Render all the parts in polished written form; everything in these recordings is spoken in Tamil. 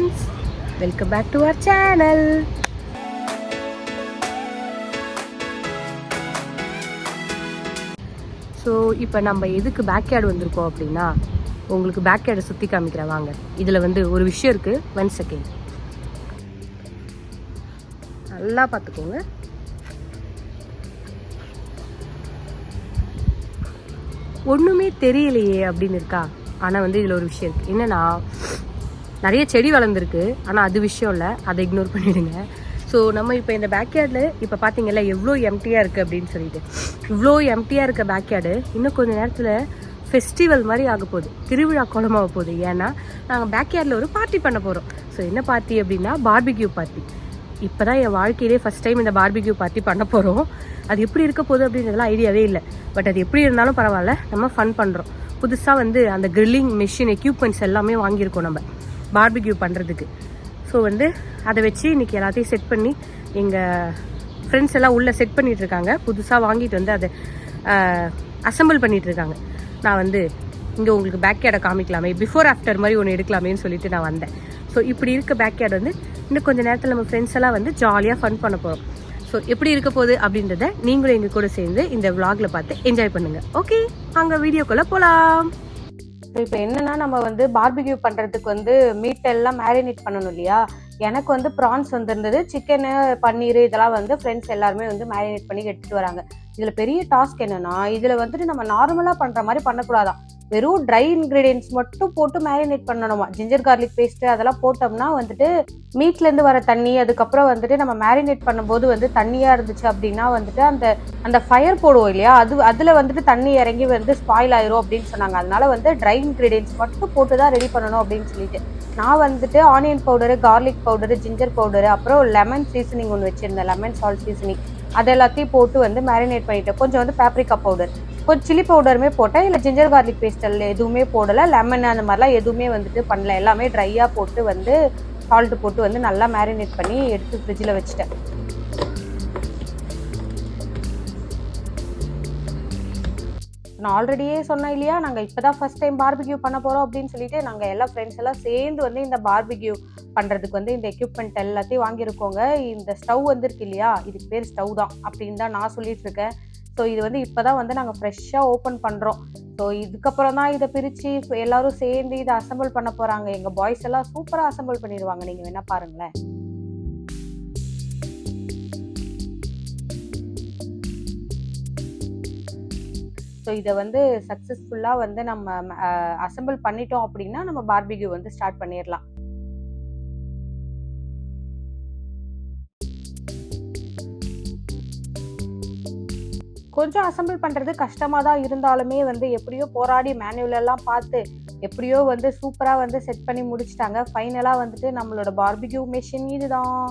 friends, welcome back to our channel. So இப்போ நம்ம எதுக்கு பேக்யார்டு வந்திருக்கோம் அப்படின்னா, உங்களுக்கு பேக்யார்டை சுற்றி காமிக்கிறேன் வாங்க. இதில் வந்து ஒரு விஷயம் இருக்குது. 1 செகண்ட் நல்லா பார்த்துக்கோங்க. ஒன்றுமே தெரியலையே அப்படின்னு இருக்கா. ஆனால் வந்து இதில் ஒரு விஷயம் இருக்குது. என்னென்னா, நிறைய செடி வளர்ந்துருக்கு, ஆனால் அது விஷயம் இல்லை, அதை இக்னோர் பண்ணிவிடுங்க. ஸோ நம்ம இப்போ இந்த பேக்யார்டில் இப்போ பார்த்தீங்கல்ல எவ்வளோ எம்டியாக இருக்குது அப்படின்னு சொல்லிட்டு. இவ்வளோ எம்டியாக இருக்க பேக்யார்டு இன்னும் கொஞ்சம் நேரத்தில் ஃபெஸ்டிவல் மாதிரி ஆக போகுது, திருவிழா கோலமாக போகுது. ஏன்னா நாங்கள் பேக்யார்டில் ஒரு பார்ட்டி பண்ண போகிறோம். ஸோ என்ன பார்ட்டி அப்படின்னா, பார்பிக்யூ பார்ட்டி. இப்போ தான் என் வாழ்க்கையிலே ஃபஸ்ட் டைம் இந்த பார்பிக்யூ பார்ட்டி பண்ண போகிறோம். அது எப்படி இருக்க போகுது அப்படின்றதுலாம் ஐடியாவே இல்லை. பட் அது எப்படி இருந்தாலும் பரவாயில்ல, நம்ம ஃபன் பண்ணுறோம். புதுசாக வந்து அந்த கிரில்லிங் மிஷின் எக்யூப்மெண்ட்ஸ் எல்லாமே வாங்கியிருக்கோம் நம்ம பார்பிக்யூ பண்ணுறதுக்கு. ஸோ வந்து அதை வச்சு இன்றைக்கி எல்லாத்தையும் செட் பண்ணி எங்கள் ஃப்ரெண்ட்ஸ் எல்லாம் உள்ளே செட் பண்ணிகிட்ருக்காங்க. புதுசாக வாங்கிட்டு வந்து அதை அசம்பிள் பண்ணிகிட்ருக்காங்க. நான் வந்து இங்கே உங்களுக்கு பேக்யார்டை காமிக்கலாமே, பிஃபோர் ஆஃப்டர் மாதிரி ஒன்று எடுக்கலாமேன்னு சொல்லிட்டு நான் வந்தேன். ஸோ இப்படி இருக்க பேக்யார்டு வந்து இன்னும் கொஞ்சம் நேரத்தில் நம்ம ஃப்ரெண்ட்ஸ் எல்லாம் வந்து ஜாலியாக ஃபன் பண்ண போகிறோம். ஸோ எப்படி இருக்க போகுது அப்படின்றத நீங்களும் எங்கள் கூட சேர்ந்து இந்த விளாகில் பார்த்து என்ஜாய் பண்ணுங்கள். ஓகே, அங்கே வீடியோக்குள்ளே போகலாம். இப்போ என்னன்னா, நம்ம வந்து பார்பிக்யூ பண்ணுறதுக்கு வந்து மீட் எல்லாம் மேரினேட் பண்ணணும் இல்லையா. எனக்கு வந்து ப்ரான்ஸ் வந்துருந்தது, சிக்கனு, பன்னீர் இதெல்லாம் வந்து ஃப்ரெண்ட்ஸ் எல்லாருமே வந்து மேரினேட் பண்ணி எடுத்துகிட்டு வராங்க. இதில் பெரிய டாஸ்க் என்னன்னா, இதில் வந்துட்டு நம்ம நார்மலாக பண்ணுற மாதிரி பண்ணக்கூடாதான். வெறும் ட்ரை இன்க்ரீடியன்ஸ் மட்டும் போட்டு மேரினேட் பண்ணணுமா. ஜிஞ்சர் கார்லிக் பேஸ்ட்டு அதெல்லாம் போட்டோம்னா வந்துட்டு மீட்லேருந்து வர தண்ணி, அதுக்கப்புறம் வந்துட்டு நம்ம மேரினேட் பண்ணும்போது வந்து தண்ணியாக இருந்துச்சு அப்படின்னா வந்துட்டு அந்த ஃபயர் போடுவோம் இல்லையா, அதில் வந்துட்டு தண்ணி இறங்கி வந்து ஸ்பாயில் ஆயிரும் அப்படின்னு சொன்னாங்க. அதனால வந்து ட்ரை இன்க்ரீடியன்ஸ் மட்டும் போட்டு தான் ரெடி பண்ணணும் அப்படின்னு சொல்லிட்டு நான் வந்துட்டு onion powder, garlic powder, ginger powder, அப்புறம் லெமன் சீசனிங் ஒன்று வச்சுருந்தேன், லெமன் சால்ட் சீசனிங். அது எல்லாத்தையும் போட்டு வந்து மேரினேட் பண்ணிட்டேன். கொஞ்சம் வந்து பேப்ரிகா பவுடர், கொஞ்சம் சில்லி பவுடருமே போட்டேன். இல்லை ஜிஞ்சர் கார்லிக் பேஸ்டல் எதுவுமே போடலை, லெமன் அந்த மாதிரிலாம் எதுவுமே வந்துட்டு பண்ணல. எல்லாமே ட்ரையாக போட்டு வந்து சால்ட்டு போட்டு வந்து நல்லா மேரினேட் பண்ணி எடுத்து ஃப்ரிட்ஜில் வச்சுட்டேன். நான் ஆல்ரெடியே சொன்னேன் இல்லையா, நாங்கள் இப்போ தான் ஃபஸ்ட் டைம் பார்பிக்யூ பண்ண போகிறோம் அப்படின்னு சொல்லிட்டு நாங்கள் எல்லா ஃப்ரெண்ட்ஸ் எல்லாம் சேர்ந்து வந்து இந்த பார்பிக்யூ பண்ணுறதுக்கு வந்து இந்த எக்யூப்மெண்ட் எல்லாத்தையும் வாங்கியிருக்கோங்க. இந்த ஸ்டவ் வந்துருக்கு இல்லையா, இதுக்கு பேர் ஸ்டவ் தான் அப்படின்னு தான் நான் சொல்லிட்டு இருக்கேன். ஸோ இது வந்து இப்போ தான் வந்து நாங்கள் ஃப்ரெஷ்ஷாக ஓப்பன் பண்ணுறோம். ஸோ இதுக்கப்புறம் தான் இதை பிரித்து எல்லோரும் சேர்ந்து இதை அசம்பிள் பண்ண போகிறாங்க. எங்கள் பாய்ஸ் எல்லாம் சூப்பராக அசம்பிள் பண்ணிடுவாங்க, நீங்கள் வேணால் பாருங்களேன். ஸோ இதை வந்து சக்ஸஸ்ஃபுல்லாக வந்து நம்ம அசம்பிள் பண்ணிட்டோம் அப்படின்னா நம்ம பார்பிக்யூ வந்து ஸ்டார்ட் பண்ணிடலாம். கொஞ்சம் அசம்பிள் பண்ணுறது கஷ்டமாக தான் இருந்தாலுமே வந்து எப்படியோ போராடி மேனுவலெல்லாம் பார்த்து எப்படியோ வந்து சூப்பராக வந்து செட் பண்ணி முடிச்சிட்டாங்க. ஃபைனலாக வந்துட்டு நம்மளோட பார்பிக்யூ மெஷின் இதுதான்.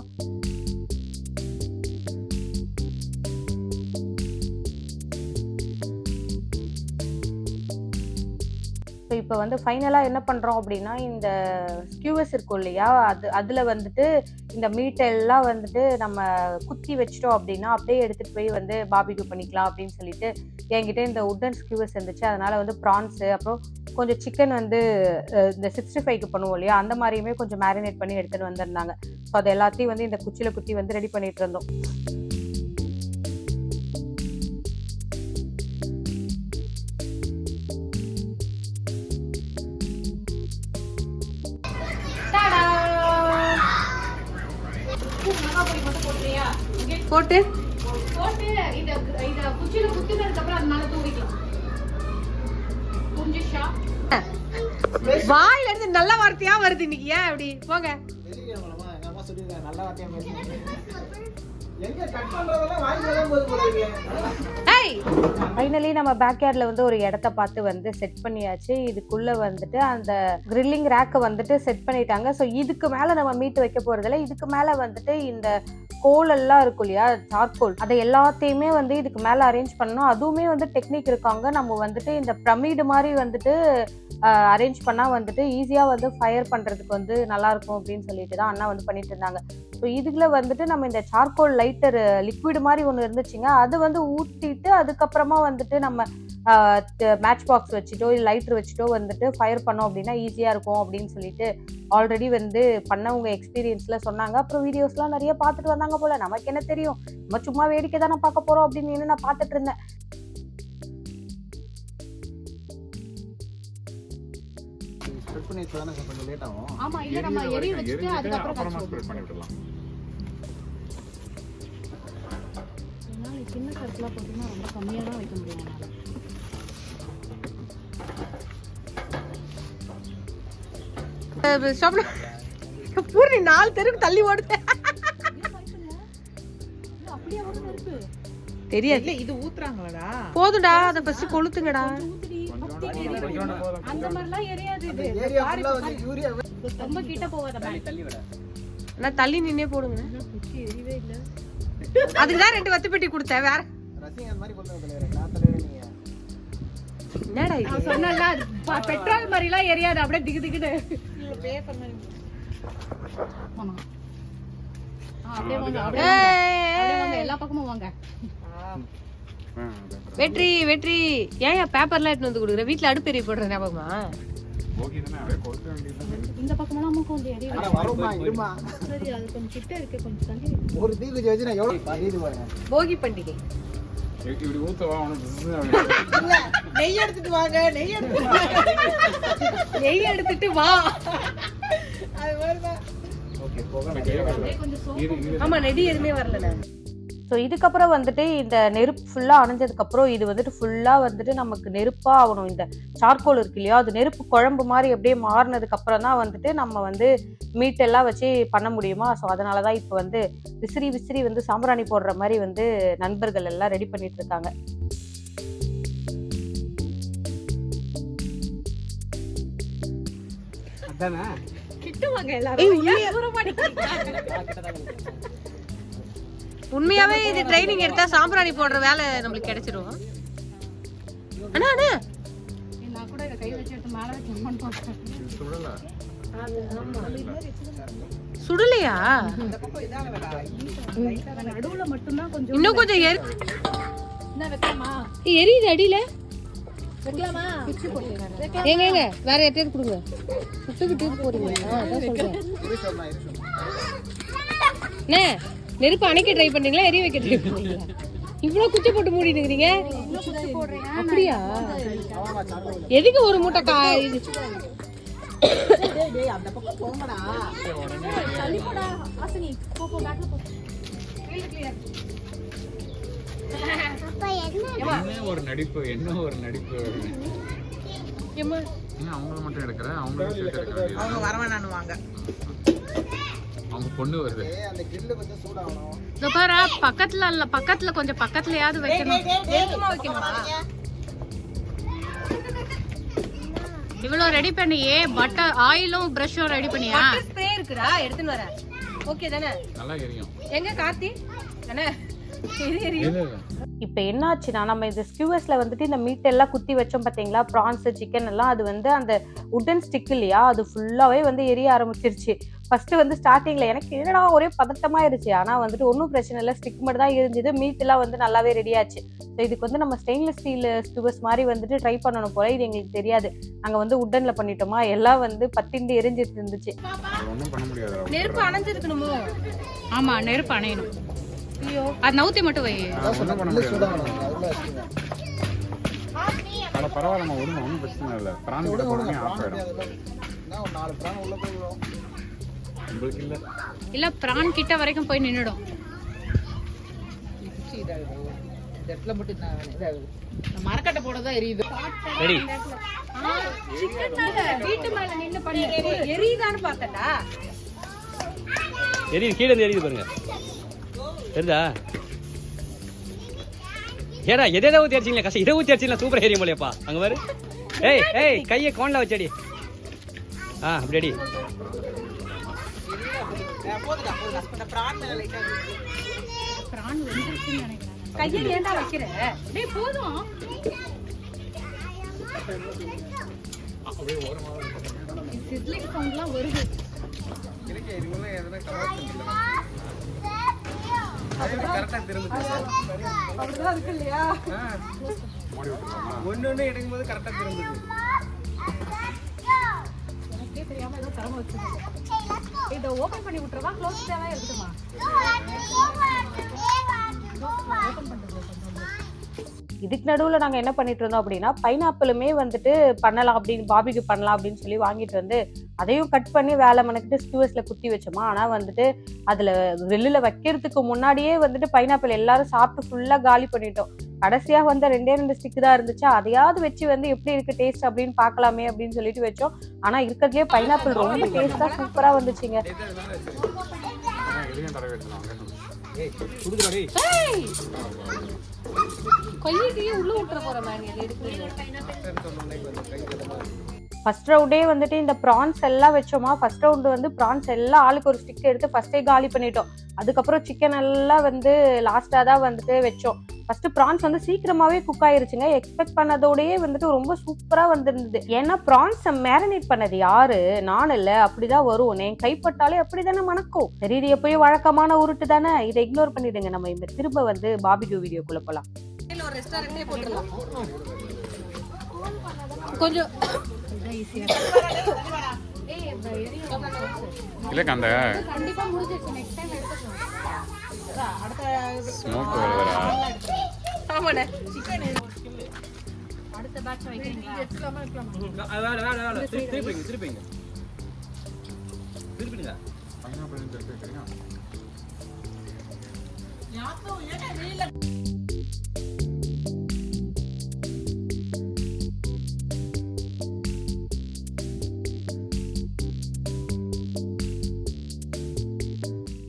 ஸோ இப்போ வந்து ஃபைனலாக என்ன பண்ணுறோம் அப்படின்னா, இந்த ஸ்கியூவர்ஸ் இருக்கும் இல்லையா, அதில் வந்துட்டு இந்த மீட்டை எல்லாம் வந்துட்டு நம்ம குத்தி வச்சிட்டோம் அப்படின்னா அப்படியே எடுத்துகிட்டு போய் வந்து பார்பிக்யூ பண்ணிக்கலாம் அப்படின்னு சொல்லிட்டு என்கிட்ட இந்த உட்டன் ஸ்கியூவர்ஸ் இருந்துச்சு. அதனால் வந்து ப்ரான்ஸு, அப்புறம் கொஞ்சம் சிக்கன் வந்து இந்த 65க்கு பண்ணுவோம் இல்லையா, அந்த மாதிரியுமே கொஞ்சம் மேரினேட் பண்ணி எடுத்துகிட்டு வந்திருந்தாங்க. ஸோ அது எல்லாத்தையும் வந்து இந்த குச்சியில் குத்தி வந்து ரெடி பண்ணிகிட்டு இருந்தோம். போட்டு இத குச்சில குத்தினதுக்கு அப்புறம் அது மேல தூவிக்கலாம். புரிஞ்சுச்சா? வாயில இருந்து நல்ல வார்த்தையா வருது இன்னைக்கு. ஏன் அப்படி போங்க. எங்க அம்மா சொல்லிருக்காங்க நல்ல வார்த்தையா பேசுங்க. எங்க கட் பண்றதெல்லாம் வாயில தான் போது போறீங்க. ஏய், ஃபைனலி நம்ம பேக்யார்ட்ல வந்து ஒரு இடத்த பார்த்து வந்து செட் பண்ணியாச்சு. இதுக்குள்ள வந்துட்டு அந்த கிரில்லிங் ரேக்கை வந்துட்டு செட் பண்ணிட்டாங்க. ஸோ இதுக்கு மேல நம்ம மீட் வைக்க போறதில்ல. இதுக்கு மேல வந்துட்டு இந்த கோல் எல்லாம் இருக்கும் இல்லையா, சார்கோல், அதை எல்லாத்தையுமே வந்து இதுக்கு மேலே அரேஞ்ச் பண்ணணும். அதுவுமே வந்து டெக்னிக் இருக்காங்க. நம்ம வந்துட்டு இந்த பிரமிடு மாதிரி வந்துட்டு அரேஞ்ச் பண்ணால் வந்துட்டு ஈஸியாக வந்து ஃபயர் பண்ணுறதுக்கு வந்து நல்லாயிருக்கும் அப்படின்னு சொல்லிட்டு தான் அண்ணா வந்து பண்ணிட்டு இருந்தாங்க. ஸோ இதுக்குள்ள வந்துட்டு நம்ம இந்த சார்கோல் லைட்டர் லிக்விட் மாதிரி ஒன்று இருந்துச்சுங்க, அது வந்து ஊற்றிட்டு அதுக்கப்புறமா வந்துட்டு நம்ம மேட்ச் பாக்ஸ் வச்சுட்டோ இல்லை லைட்டர் வச்சுட்டோ வந்துட்டு ஃபயர் பண்ணோம் அப்படின்னா ஈஸியாக இருக்கும் அப்படின்னு சொல்லிட்டு ஆல்ரெடி வந்து பண்ணவங்க எக்ஸ்பீரியன்ஸில் சொன்னாங்க. அப்புறம் வீடியோஸ்லாம் நிறைய பார்த்துட்டு வந்தாங்க போல். நமக்கு என்ன தெரியும், நம்ம சும்மா வேடிக்கை தானே பார்க்க போகிறோம் அப்படின்னு நான் பார்த்துட்டு இருந்தேன். ஆமா இல்ல நம்ம எரிய வச்சிட்டு அதுக்கு அப்புறம் ஸ்ப்ரெட் பண்ணி விடலாம். நான் சின்ன சர்க்கிளா போட்டுனா ரொம்ப கம்மியா தான் வைக்க முடியும். பூர்ணி 4 தெருக்கு தள்ளி ஓடுது. அப்படியே ஓடுது இருக்கு. தெரியாது. இது ஊத்துறாங்களாடா? போதும்டா, அத ஃபர்ஸ்ட் கொளுத்துங்கடா. அந்த மாதிரிலாம் எரியாது இது. ஏரியா ஃபுல்லா வந்து யூரியா ரொம்ப கிட்ட போகாத தள்ளி விட. நான் தள்ளி நின்னே போடுங்க. குச்சி எரியவே இல்ல. அதுக்கு தான் 2 வத்து பெட்டி கொடுத்தேன். வேற ரசிங்க அந்த மாதிரி கொண்டு வரல. நான் தலைவரே நீங்க. என்னடா இது? நான் சொன்னல பெட்ரோல் மாதிரிலாம் எரியாது. அப்படியே திகு திகுன்னு. பேப்பர் மாதிரி. ஆமா. அப்படியே வாங்க. அப்படியே வாங்க. எல்லா பக்கமும் வாங்க. வெற்றி வெற்றி. ஏன் பேப்பர்லாம் எடுத்து வந்து கொடுக்குற? வீட்ல அடுப்பு எரிய போடுற ஞாபகமா? இந்த பக்கமெல்லாம் மூக்கு வந்து எரிய. வருமா இருமா. சரி அது கொஞ்சம் கிட்ட இருக்கு, கொஞ்சம் தள்ளி. ஒரு தீ குச்சி வச்சு நான் எவ்வளவு பரிது பாருங்க. போகி பண்டிகை. இப்படி ஊத்தவா இல்ல நெய் எடுத்துட்டு வாங்க. நெய் எடுத்துட்டு வா. அது வருதா? ஓகே போங்க. ஆமா நெடி எதுவுமே வரல. ஸோ இதுக்கப்புறம் வந்துட்டு இந்த நெருப்பு ஃபுல்லாக அணைஞ்சதுக்கப்புறம் இது வந்துட்டு ஃபுல்லாக வந்துட்டு நமக்கு நெருப்பாக ஆகணும். இந்த சார்கோல் இருக்கு இல்லையா, அது நெருப்பு குழம்பு மாதிரி அப்படியே மாறினதுக்கப்புறம் தான் வந்துட்டு நம்ம வந்து மீட் எல்லாம் வச்சு பண்ண முடியுமா. ஸோ அதனால தான் இப்போ வந்து விசிறி வந்து சாம்பிராணி போடுற மாதிரி வந்து நண்பர்கள் எல்லாம் ரெடி பண்ணிட்டு இருக்காங்க. உண்மையாவே இது ட்ரைனிங் எடுத்தா சாம்பிராணி போடுற வேலை நம்மளுக்கு கிடைச்சிரும். அண்ணா அண்ணா நான் கூட கை வச்சு எடுத்து மேல வைக்கணும்னு பார்த்தேன். சுடலையா? நடுவுல மட்டும் தான் கொஞ்சம். இன்னும் கொஞ்சம் என்ன வைக்கலாமா? எரியுது அடியில. வைக்கலாமா? பிச்சு போட்டுறேன். ஏங்க வேற எத்தையாவது கொடுங்க. சுட்டுக்கிட்டு போறீங்க. அதான் சொல்றேன். அண்ணே நெருப்பு அணைக்க ட்ரை பண்றீங்களா, எரிய வைக்க ட்ரை பண்றீங்களா? இவ்வளவு குச்சி போட்டு மூடிட்டு இருக்கீங்க. அப்படியா? எதுக்கு ஒரு மூட்டை இது? அந்த பக்கம் போங்கடா. தள்ளி போடா ஆசனி. போ பேக்ல போ. Field clear. அப்பா என்ன ஒரு நடிப்பு, என்ன ஒரு நடிப்பு. ஏமா அவங்கள மட்டும் எடுக்கற, அவங்களும் சேர்த்து எடுக்கறாங்க. அவங்க வரவேணானுவாங்க. அவங்க பொண்ணு வருது. அந்த கிரில் கொஞ்சம் சூடாகணும். இதோ பாரு, பக்கத்துல இல்ல, பக்கத்துல கொஞ்சம் பக்கத்துலயாவது வைக்கணும். வேகமா வைக்கணுமா? இவ்வளவு ரெடி பண்ணியே பட்டர் ஆயிலும் பிரஷும் ரெடி பண்ணியா? பட்டர் ஸ்ப்ரே இருக்குடா, எடுத்துன்னு வரேன். ஓகே தானே? நல்லா எரியும். எங்க கார்த்தி அண்ணே இப்போ என்ன ஆச்சுன்னா, நம்ம இந்த ஸ்கியூவர்ஸ்ல வந்துட்டு இந்த மீட் எல்லாம் குத்தி வச்சோம் பார்த்தீங்களா, ப்ரான்ஸ் சிக்கன் எல்லாம், அது வந்து அந்த உட்டன் ஸ்டிக் இல்லையா, அது ஃபுல்லாகவே வந்து எரிய ஆரம்பிச்சிருச்சு. ஃபர்ஸ்ட் வந்து ஸ்டார்டிங்ல எனக்கு என்னடா ஒரே பதட்டமாயிருச்சு. ஆனால் வந்துட்டு ஒன்றும் பிரச்சனை இல்லை, ஸ்டிக் மட்டும் தான் இருந்தது. மீட் எல்லாம் வந்து நல்லாவே ரெடி ஆச்சு. ஸோ இதுக்கு வந்து நம்ம ஸ்டெயின்லெஸ் ஸ்டீல் ஸ்கியூவர்ஸ் மாதிரி வந்துட்டு ட்ரை பண்ணணும் போல. இது எங்களுக்கு தெரியாது. நாங்கள் வந்து உட்டன்ல பண்ணிட்டோமா, எல்லாம் வந்து பத்திண்டு எரிஞ்சிட்டு இருந்துச்சு. நெருப்பு அணைஞ்சிருக்கணுமோ? ஆமா நெருப்பு அணையணும். ஐயோ அது நவுத்தி மட்டும் வை. பரவாயில்ல, ஒன்றும் பிரச்சனை இல்லை. பிரான் கூட போனோமே ஆஃப் ஆயிடும். உங்களுக்கு இல்ல இல்ல பிரான் கிட்ட வரைக்கும் போய் நின்னுடும். மரக்கட்டை போடதான் எரியுது. ரெடி. வீட்டு மேல நின்னு பண்ணி எரியுதான்னு பார்த்தடா. எரியுது, கீழே இருந்து எரியுது பாருங்க. தெரியுதா? ஏடா எதை ஊற்றி அடிச்சிங்களா? கஷ்டம் இதை ஊற்றி அடிச்சிங்களா? சூப்பராக எரியும் போலையப்பா. அங்கே பாரு. ஏய் ஏய் கையை கோனில் வச்சடி. அப்படி அடி. கையை ஏன்டா வைக்கிற? டேய் போதும். சிஸ்லிங் சவுண்ட்லாம் வருது. கரெக்டா திரும்புது சார். அப்படிதான் இருக்கு இல்லையா? மூடி விட்டுருவாங்க. ஒண்ணு எடுக்கும்போது கரெக்டா திரும்புது. எனக்கே தெரியாம ஏதோ திறமை வச்சிருக்கேன். இதை ஓபன் பண்ணி விட்டுறவா க்ளோஸ் தேவை இருக்குமா? ஓபன் பண்றது இதுக்கு நடுவுல நாங்க என்ன பண்ணிட்டு இருந்தோம் அப்படின்னா பைனாப்பிளுமே வந்துட்டு பண்ணலாம் அப்படின்னு பாபிக்கு பண்ணலாம் அப்படின்னு சொல்லி வாங்கிட்டு வந்து அதையும் கட் பண்ணி வேலை மனக்கிட்டு ஸ்கியூவர்ஸ்ல குத்தி வச்சோமா. ஆனா வந்துட்டு அதுல கிரில்லுல வைக்கிறதுக்கு முன்னாடியே வந்துட்டு பைனாப்பிள் எல்லாரும் சாப்பிட்டு ஃபுல்லா காலி பண்ணிட்டோம். கடைசியா வந்து 2 ஸ்டிக் தான் இருந்துச்சு. அதையாவது வச்சு வந்து எப்படி இருக்கு டேஸ்ட் அப்படின்னு பாக்கலாமே அப்படின்னு சொல்லிட்டு வச்சோம். ஆனா இருக்கிறதுலயே பைனாப்பிள் ரொம்ப டேஸ்டா சூப்பரா வந்துச்சுங்க. எதையும் தடவை எடுத்துருவாங்க. ஏய் குடுக்குறா டேய். கையையே உள்ள விட்டுற போறேன் மேம். இது எடுக்கிறீங்க. ஃபர்ஸ்ட் ரவுண்டே வந்துட்டு இந்த ப்ரான்ஸ் எல்லாம் வச்சோமா. ஃபர்ஸ்ட் ரவுண்டு வந்து ப்ரான்ஸ் எல்லாம் ஆளுக்கு ஒரு ஸ்டிக் எடுத்து ஃபர்ஸ்டே காலி பண்ணிட்டோம். அதுக்கப்புறம் சிக்கன் எல்லாம் வந்து லாஸ்டா தான் வந்துட்டு வச்சோம். ஃபர்ஸ்ட் ப்ரான்ஸ் வந்து சீக்கிரமாவே குக் ஆயிருச்சுங்க. எக்ஸ்பெக்ட் பண்ணதோடயே வந்துட்டு ரொம்ப சூப்பரா வந்திருந்தது. ஏன்னா ப்ரான்ஸ் மேரினேட் பண்ணது யாரு? நான் இல்ல. அப்படிதான் வரும். என் கைப்பட்டாலே அப்படிதானே மணக்கும். சரி, இது எப்பயும் வழக்கமான உருட்டு தானே. இதை இக்னோர் பண்ணிடுங்க. நம்ம இந்த திரும்ப வந்து பாபிக்யூ வீடியோக்குள்ள போலாம். ஒரு ரெஸ்டாரன்ட்லயே போட்டுடலாம். கொஞ்சம் இல்லக்கா அந்த கண்டிப்பா முடிஞ்சிருச்சு. நெக்ஸ்ட் டைம் எடுத்துக்கலாம். ஸ்மோக் வருதுடா. ஆமாண்ணே. அடுத்த பேட்ச் வைக்கிறீங்களா? வேலை திருப்பிங்க. திருப்பிடுங்க. பைனாப்பிள் திருப்பி வைக்கிறீங்க.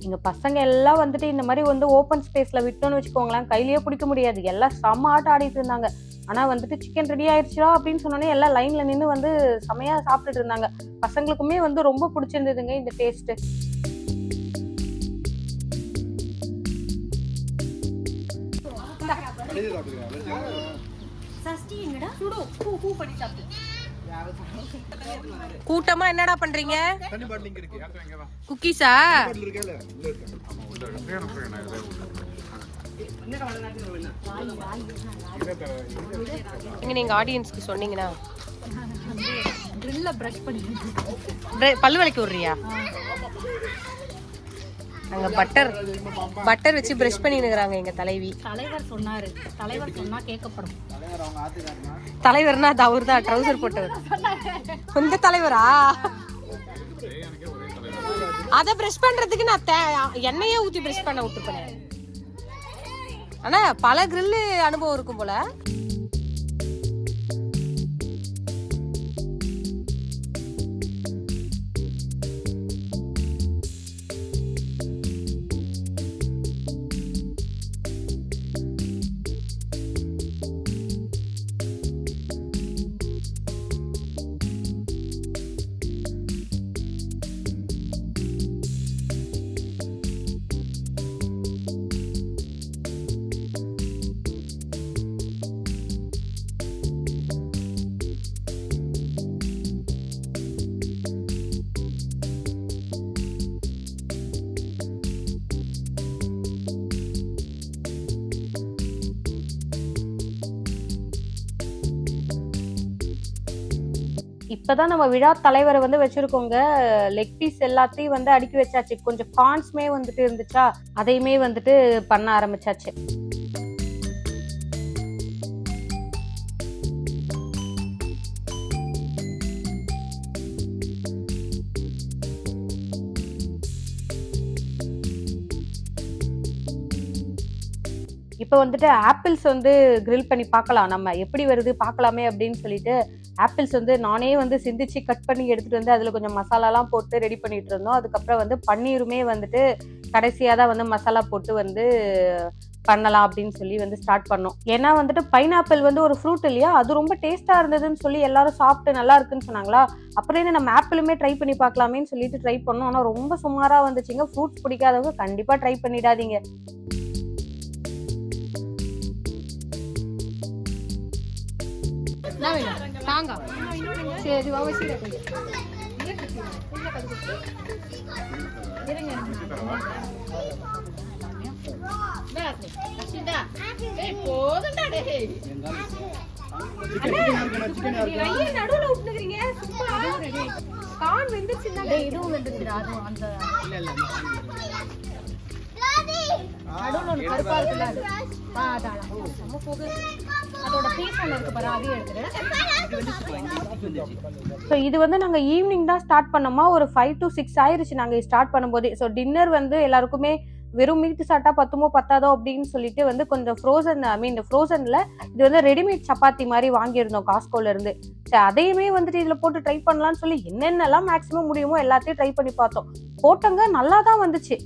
எங்க பசங்க எல்லாம் வந்துட்டு இந்த மாதிரி வந்து ஓப்பன் ஸ்பேஸ்ல விட்டோம்னு வச்சுக்கோங்களேன், கையிலேயே பிடிக்க முடியாது. எல்லாம் செம்ம ஆட்டம் ஆடிட்டு இருந்தாங்க. ஆனா வந்துட்டு சிக்கன் ரெடி ஆயிடுச்சா அப்படின்னு சொன்னோன்னே எல்லாம் லைன்ல நின்று வந்து செமையா சாப்பிட்டுட்டு இருந்தாங்க. பசங்களுக்குமே வந்து ரொம்ப பிடிச்சிருந்ததுங்க இந்த டேஸ்ட். சஷ்டி என்னடா சுடு பூ பண்ணி சாப்பிடு. கூட்டமா என்னடா பண்றீங்க? தண்ணி பாட்டில் இங்க இருக்கு. யாரும் இங்க தான். குக்கீஸா? பாட்டில் இருக்கல. உள்ள இருக்கு. ஆமா உள்ள இருக்கு. ஃப்ரீயா ஃப்ரீயா இது. எங்க நீங்க ஆடியன்ஸ்க்கு சொன்னீங்கன்னா ட்ரில்ல பிரஷ் பண்ணி பல்லு விளக்கி விடுறியா? அங்க பட்டர் வச்சு பிரஷ் பண்ணினுக்குறாங்க எங்க தலைவி. தலைவர் சொன்னாரு. தலைவர் சொன்னா கேட்கப்படும். தலைவர்னா அது அவர் தான் ட்ரௌசர் போட்டவர். இந்த தலைவரா? அத பிரஷ் பண்றதுக்கு நான் எண்ணெயே ஊத்தி பிரஷ் பண்ண விட்டுருப்பேன். ஆனா பல கிரில் அனுபவம் இருக்கும் போல. இப்பதான் நம்ம விழா தலைவரை வந்து வச்சிருக்கோங்க. லெக் பீஸ் எல்லாத்தையும் வந்து அடுக்கி வச்சாச்சு. கொஞ்சம் கார்ன்ஸ்மே வந்துட்டு இருந்துச்சா, அதையுமே வந்துட்டு பண்ண ஆரம்பிச்சாச்சு. இப்போ வந்துட்டு ஆப்பிள்ஸ் வந்து கிரில் பண்ணி பார்க்கலாம், நம்ம எப்படி வருது பார்க்கலாமே அப்படின்னு சொல்லிட்டு ஆப்பிள்ஸ் வந்து நானே வந்து சிந்திச்சு கட் பண்ணி எடுத்துட்டு வந்து அதில் கொஞ்சம் மசாலாலாம் போட்டு ரெடி பண்ணிட்டு இருந்தோம். அதுக்கப்புறம் வந்து பன்னீருமே வந்துட்டு கடைசியாக தான் வந்து மசாலா போட்டு வந்து பண்ணலாம் அப்படின்னு சொல்லி வந்து ஸ்டார்ட் பண்ணோம். ஏன்னா வந்துட்டு பைனாப்பிள் வந்து ஒரு ஃப்ரூட் இல்லையா, அது ரொம்ப டேஸ்டா இருந்ததுன்னு சொல்லி எல்லாரும் சாப்பிட்டு நல்லா இருக்குன்னு சொன்னாங்களா. அப்புறம் நம்ம ஆப்பிளுமே ட்ரை பண்ணி பார்க்கலாமேன்னு சொல்லிட்டு ட்ரை பண்ணோம். ஆனால் ரொம்ப சுமாரா வந்துச்சுங்க. ஃப்ரூட்ஸ் பிடிக்காதவங்க கண்டிப்பா ட்ரை பண்ணிடாதீங்க. சரி போதும்டா டேய். கையை நடுவுல விட்டுக்கிறீங்க சும்மா கான் வெந்துச்சுன்னா இதுவும் வந்துருக்குடா அதுவும் அந்த இல்ல இல்ல நடுவுல ஒண்ணு கருப்பா இருக்குல்ல அது அதான் நம்ம போகு அதோட பீஸ் ஒன்று இருக்கு பாரு அதையும் எடுத்துரு. ஸோ இது வந்து நாங்கள் ஈவினிங் தான் ஸ்டார்ட் பண்ணோமா, ஒரு 5 to 6 ஆயிருச்சு நாங்கள் ஸ்டார்ட் பண்ணும்போதே. ஸோ டின்னர் வந்து எல்லாருக்குமே வெறும் மீட் சாப்பிட்டா பத்துமோ பத்தாதோ அப்படின்னு சொல்லிட்டு வந்து கொஞ்சம் ஃப்ரோசன்ல இது வந்து ரெடிமேட் சப்பாத்தி மாதிரி வாங்கியிருந்தோம் காஸ்கோல இருந்து. சரி அதையுமே வந்துட்டு இதுல போட்டு ட்ரை பண்ணலாம்னு சொல்லி என்னென்னலாம் மேக்ஸிமம் முடியுமோ எல்லாத்தையும் ட்ரை பண்ணி பார்த்தோம். போட்டங்க நல்லா தான் வந்துச்சு.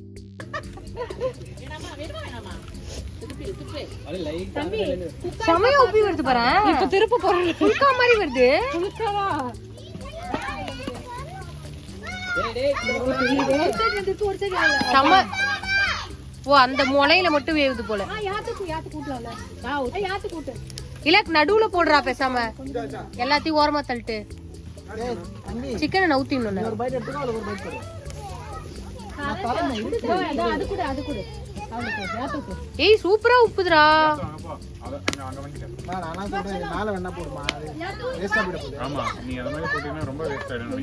சமயம் உப்பி வருது பாரு. இப்ப திருப்ப போறேன் புல்கா மாதிரி வருது. சம ஓ அந்த முனையில மட்டும் வேவுது போல. இல்ல நடுவுல போடுறா பேசாம எல்லாத்தையும் ஓரமா தள்ளிட்டு சிக்கனை நவுத்திடணும்ல. ஏய் சூப்பரா உப்புதுடா. ஆமா நீ அது மாதிரி போட்டீங்கன்னா ரொம்ப வேஸ்ட் ஆயிடும்.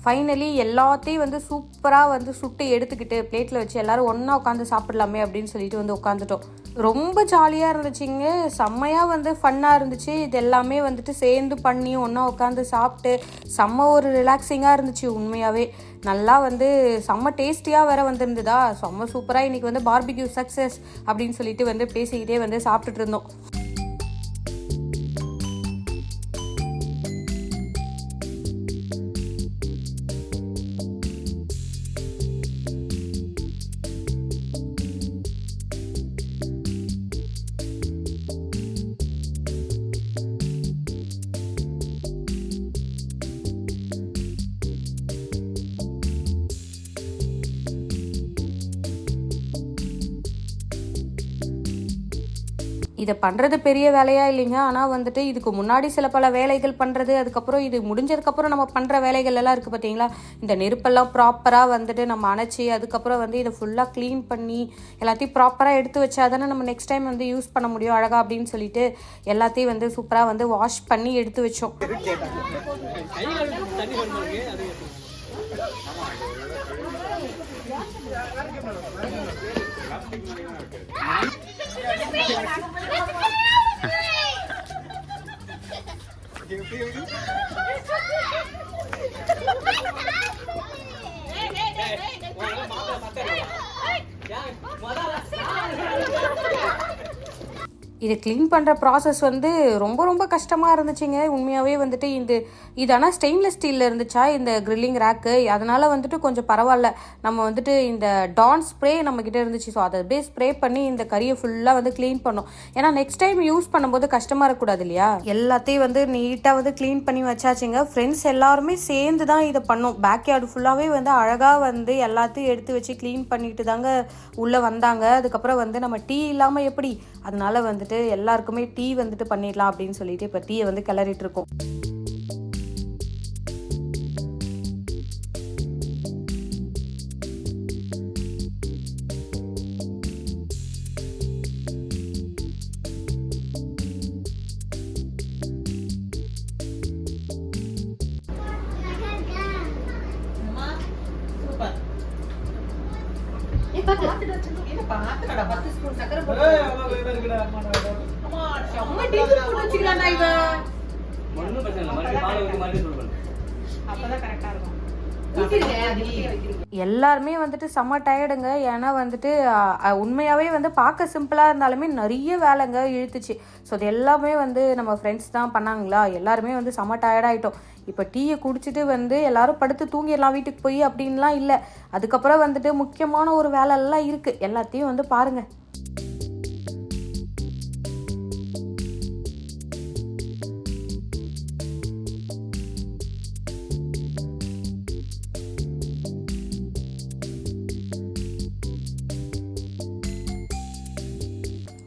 ஃபைனலி எல்லாத்தையும் வந்து சூப்பராக வந்து சுட்டு எடுத்துக்கிட்டு பிளேட்டில் வச்சு எல்லாரும் ஒன்றா உட்காந்து சாப்பிடலாமே அப்படின்னு சொல்லிட்டு வந்து உட்காந்துட்டோம். ரொம்ப ஜாலியாக இருந்துச்சுங்க, செம்மையாக வந்து ஃபன்னாக இருந்துச்சு. இது எல்லாமே வந்துட்டு சேர்ந்து பண்ணி ஒன்றா உட்காந்து சாப்பிட்டு செம்ம ஒரு ரிலாக்ஸிங்காக இருந்துச்சு. உண்மையாகவே நல்லா வந்து செம்ம டேஸ்டியாக வேற வந்துருந்ததா, செம்ம சூப்பராக. இன்றைக்கி வந்து பார்பிக்யூ சக்ஸஸ் அப்படின்னு சொல்லிட்டு வந்து பேசிக்கிட்டே வந்து சாப்பிட்டுட்டு இருந்தோம். இதை பண்ணுறது பெரிய வேலையாக இல்லைங்க, ஆனால் வந்துட்டு இதுக்கு முன்னாடி சில பல வேலைகள் பண்ணுறது, அதுக்கப்புறம் இது முடிஞ்சதுக்கப்புறம் நம்ம பண்ணுற வேலைகள் எல்லாம் இருக்குது பார்த்தீங்களா. இந்த நெருப்பெல்லாம் ப்ராப்பராக வந்துட்டு நம்ம அணைச்சி அதுக்கப்புறம் வந்து இதை ஃபுல்லாக க்ளீன் பண்ணி எல்லாத்தையும் ப்ராப்பராக எடுத்து வச்சா தானே நம்ம நெக்ஸ்ட் டைம் வந்து யூஸ் பண்ண முடியும் அழகாக அப்படின்னு சொல்லிட்டு எல்லாத்தையும் வந்து சூப்பராக வந்து வாஷ் பண்ணி எடுத்து வச்சோம். இதை க்ளீன் பண்ணுற ப்ராசஸ் வந்து ரொம்ப ரொம்ப கஷ்டமாக இருந்துச்சுங்க உண்மையாகவே. வந்துட்டு இது ஆனால் ஸ்டெயின்லெஸ் ஸ்டீலில் இருந்துச்சா இந்த கிரில்லிங் ரேக்கு, அதனால் வந்துட்டு கொஞ்சம் பரவாயில்ல. நம்ம வந்துட்டு இந்த டான் ஸ்ப்ரே நம்மக்கிட்ட இருந்துச்சு, ஸோ அதை அப்படியே ஸ்ப்ரே பண்ணி இந்த கறியை ஃபுல்லாக வந்து க்ளீன் பண்ணோம். ஏன்னா நெக்ஸ்ட் டைம் யூஸ் பண்ணும்போது கஷ்டமாக இருக்கக்கூடாது இல்லையா. எல்லாத்தையும் வந்து நீட்டாக வந்து க்ளீன் பண்ணி வச்சாச்சுங்க. ஃப்ரெண்ட்ஸ் எல்லாருமே சேர்ந்து தான் இதை பண்ணோம். பேக் யார்டு ஃபுல்லாகவே வந்து அழகாக வந்து எல்லாத்தையும் எடுத்து வச்சு க்ளீன் பண்ணிட்டு தாங்க உள்ளே வந்தாங்க. அதுக்கப்புறம் வந்து நம்ம டீ இல்லாமல் எப்படி, அதனால வந்துட்டு எல்லாருக்குமே டீ வந்துட்டு பண்ணிடலாம் அப்படின்னு சொல்லிட்டு இப்போ டீயை வந்து கிளறிட்டு இருக்கோம். எல்லாருமே வந்துட்டு செம்ம டயர்டுங்க. ஏன்னா வந்துட்டு உண்மையாகவே வந்து பார்க்க சிம்பிளாக இருந்தாலுமே நிறைய வேலைங்க இழுத்துச்சு. ஸோ அது எல்லாமே வந்து நம்ம ஃப்ரெண்ட்ஸ் தான் பண்ணாங்களா, எல்லாருமே வந்து செம்ம டயர்டாயிட்டோம். இப்போ டீயை குடிச்சிட்டு வந்து எல்லாரும் படுத்து தூங்கிடலாம் வீட்டுக்கு போய் அப்படின்லாம் இல்லை. அதுக்கப்புறம் வந்துட்டு முக்கியமான ஒரு வேலையெல்லாம் இருக்குது, எல்லாத்தையும் வந்து பாருங்கள்.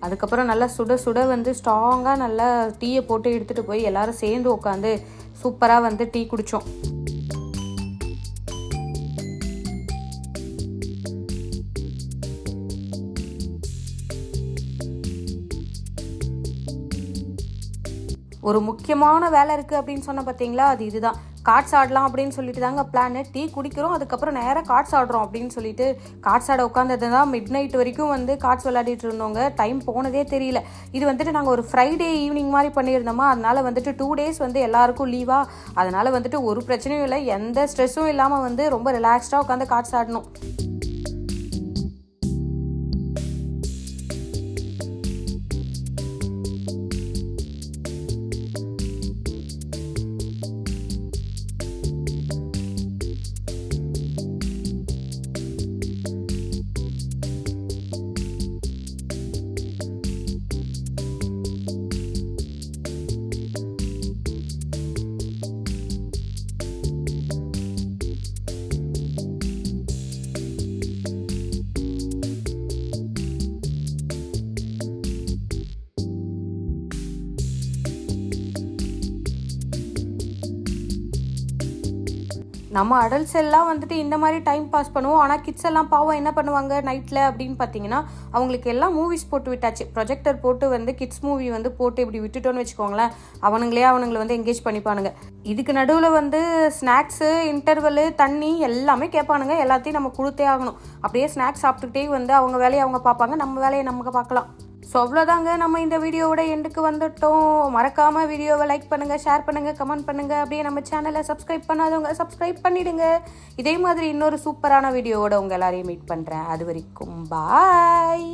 அதுக்கப்புறம் நல்லா சுட சுட வந்து ஸ்ட்ராங்காக நல்லா டீயை போட்டு எடுத்துகிட்டு போய் எல்லோரும் சேர்ந்து உட்காந்து சூப்பராக வந்து டீ குடித்தோம். ஒரு முக்கியமான வேலை இருக்குது அப்படின்னு சொன்ன பார்த்தீங்களா, அது இதுதான். கார்ட்ஸ் ஆடலாம் அப்படின்னு சொல்லிட்டு தாங்க பிளான். டீ குடிக்கிறோம், அதுக்கப்புறம் நேராக கார்ட்ஸ் ஆடுறோம் அப்படின்னு சொல்லிட்டு கார்ட்ஸ் ஆட உட்காந்தது தான். மிட் நைட் வரைக்கும் வந்து கார்ட்ஸ் விளையாடிட்டு இருந்தோங்க. டைம் போனதே தெரியல. இது வந்துட்டு நாங்கள் ஒரு ஃப்ரைடே ஈவினிங் மாதிரி பண்ணியிருந்தோமா, அதனால் வந்துட்டு 2 days வந்து எல்லாருக்கும் லீவாக, அதனால் வந்துட்டு ஒரு பிரச்சனையும் இல்லை, எந்த ஸ்ட்ரெஸ்ஸும் இல்லாமல் வந்து ரொம்ப ரிலாக்ஸ்டாக உட்காந்து கார்ட்ஸ் ஆடணும். நம்ம அடல்ட்ஸ் எல்லாம் வந்துட்டு இந்த மாதிரி டைம் பாஸ் பண்ணுவோம். ஆனால் கிட்ஸ் எல்லாம் பாவம் என்ன பண்ணுவாங்க நைட்டில் அப்படின்னு பார்த்தீங்கன்னா, அவங்களுக்கு எல்லாம் மூவிஸ் போட்டு விட்டாச்சு. ப்ரொஜெக்டர் போட்டு வந்து கிட்ஸ் மூவி வந்து போட்டு இப்படி விட்டுட்டோன்னு வச்சுக்கோங்களேன், அவனுங்களை வந்து என்கேஜ் பண்ணிப்பானுங்க. இதுக்கு நடுவில் வந்து ஸ்நாக்ஸு, இன்டர்வலு, தண்ணி எல்லாமே கேட்பானுங்க. எல்லாத்தையும் நம்ம கொடுத்தே ஆகணும். அப்படியே ஸ்நாக்ஸ் சாப்பிட்டுக்கிட்டே வந்து அவங்க வேலையை அவங்க பார்ப்பாங்க, நம்ம வேலையை நமக்கு பார்க்கலாம். ஸோ அவ்வளோதாங்க, நம்ம இந்த வீடியோவோட எண்டுக்கு வந்துட்டோம். மறக்காமல் வீடியோவை லைக் பண்ணுங்கள், ஷேர் பண்ணுங்கள், கமெண்ட் பண்ணுங்கள். அப்படியே நம்ம சேனலை சப்ஸ்கிரைப் பண்ணாதவங்க சப்ஸ்கிரைப் பண்ணிவிடுங்க. இதே மாதிரி இன்னொரு சூப்பரான வீடியோவோட உங்கள் எல்லாரையும் மீட் பண்ணுறேன். அது வரைக்கும் பாய்.